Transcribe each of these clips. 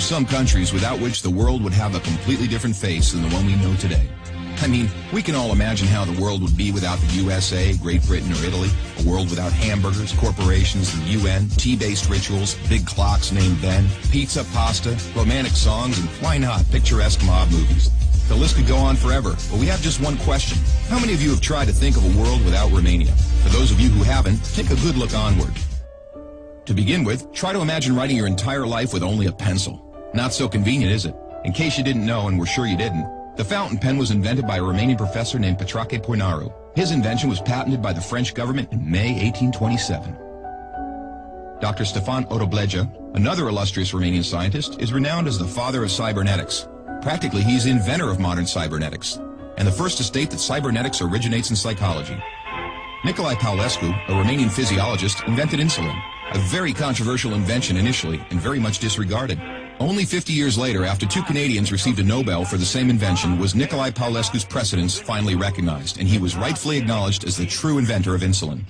some countries without which the world would have a completely different face than the one we know today. I mean, we can all imagine how the world would be without the USA, Great Britain, or Italy. A world without hamburgers, corporations, the UN, tea-based rituals, big clocks named Ben, pizza, pasta, romantic songs, and why not, picturesque mob movies. The list could go on forever, but we have just one question. How many of you have tried to think of a world without Romania? For those of you who haven't, take a good look onward. To begin with, try to imagine writing your entire life with only a pencil. Not so convenient, is it? In case you didn't know, and we're sure you didn't, the fountain pen was invented by a Romanian professor named Petrache Poinaru. His invention was patented by the French government in May 1827. Dr. Stefan Odobleja, another illustrious Romanian scientist, is renowned as the father of cybernetics. Practically, he's the inventor of modern cybernetics, and the first to state that cybernetics originates in psychology. Nicolae Paulescu, a Romanian physiologist, invented insulin, a very controversial invention initially and very much disregarded. Only 50 years later, after two Canadians received a Nobel for the same invention, was Nicolae Paulescu's precedence finally recognized, and he was rightfully acknowledged as the true inventor of insulin.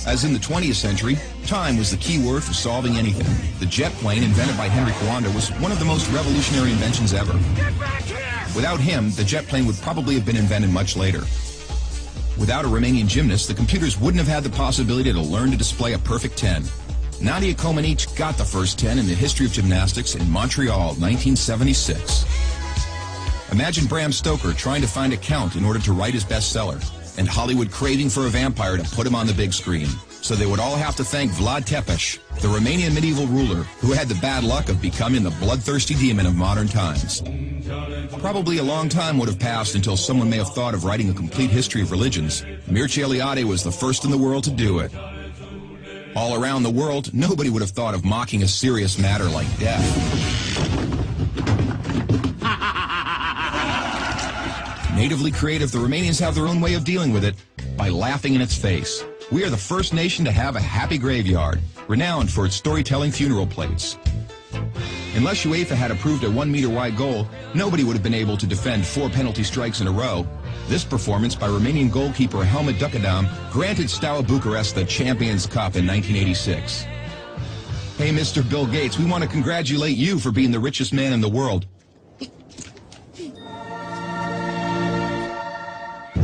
As in the 20th century, time was the key word for solving anything. The jet plane, invented by Henry Coanda, was one of the most revolutionary inventions ever. Without him, the jet plane would probably have been invented much later. Without a Romanian gymnast, the computers wouldn't have had the possibility to learn to display a perfect 10. Nadia Comaneci got the first 10 in the history of gymnastics in Montreal, 1976. Imagine Bram Stoker trying to find a count in order to write his bestseller, and Hollywood craving for a vampire to put him on the big screen. So they would all have to thank Vlad Tepes, the Romanian medieval ruler who had the bad luck of becoming the bloodthirsty demon of modern times. Probably a long time would have passed until someone may have thought of writing a complete history of religions. Mircea Eliade was the first in the world to do it. All around the world, nobody would have thought of mocking a serious matter like death. Natively creative, the Romanians have their own way of dealing with it, by laughing in its face. We are the first nation to have a happy graveyard, renowned for its storytelling funeral plates. Unless UEFA had approved a 1-meter-wide goal, nobody would have been able to defend 4 penalty strikes in a row. This performance by Romanian goalkeeper Helmut Ducadam granted Steaua Bucharest the Champions Cup in 1986. Hey, Mr. Bill Gates, we want to congratulate you for being the richest man in the world.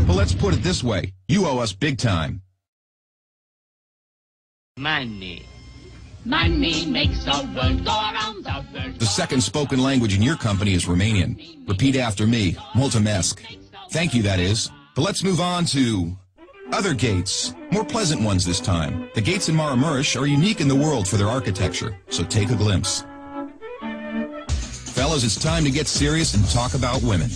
But let's put it this way, you owe us big time. Money. Money makes the world go around, the world. The second spoken language in your company is Romanian. Repeat after me, mulțumesc. Thank you, that is. But let's move on to other gates, more pleasant ones this time. The gates in Maramureș are unique in the world for their architecture, so take a glimpse. Fellas, it's time to get serious and talk about women.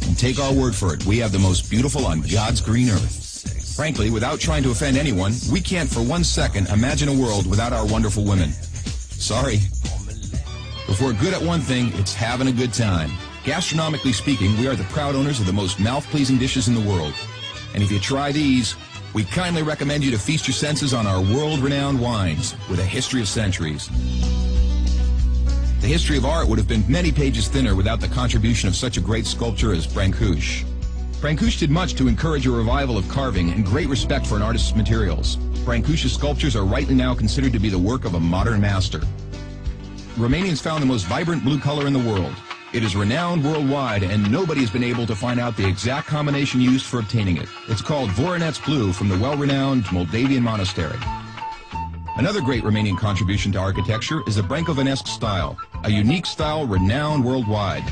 And take our word for it, we have the most beautiful on God's green earth. Frankly, without trying to offend anyone, we can't for 1 second imagine a world without our wonderful women. Sorry. If we're good at one thing, it's having a good time. Gastronomically speaking, we are the proud owners of the most mouth-pleasing dishes in the world. And if you try these, we kindly recommend you to feast your senses on our world-renowned wines with a history of centuries. The history of art would have been many pages thinner without the contribution of such a great sculptor as Brancusi. Brancusi did much to encourage a revival of carving and great respect for an artist's materials. Brancusi's sculptures are rightly now considered to be the work of a modern master. Romanians found the most vibrant blue color in the world. It is renowned worldwide, and nobody has been able to find out the exact combination used for obtaining it. It's called Voronezh blue from the well-renowned Moldavian monastery. Another great Romanian contribution to architecture is the Brâncovenesque style, a unique style renowned worldwide.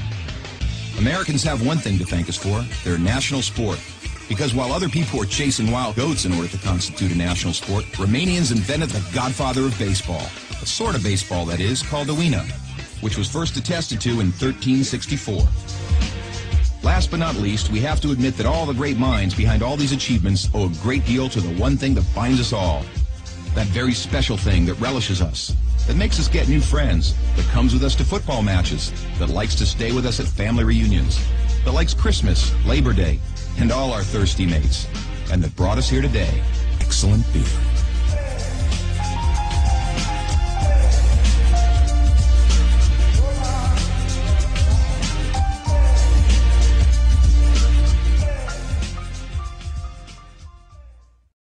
Americans have one thing to thank us for, their national sport. Because while other people were chasing wild goats in order to constitute a national sport, Romanians invented the godfather of baseball. A sort of baseball, that is, called the Uina, which was first attested to in 1364. Last but not least, we have to admit that all the great minds behind all these achievements owe a great deal to the one thing that binds us all. That very special thing that relishes us, that makes us get new friends, that comes with us to football matches, that likes to stay with us at family reunions, that likes Christmas, Labor Day, and all our thirsty mates, and that brought us here today, excellent beer.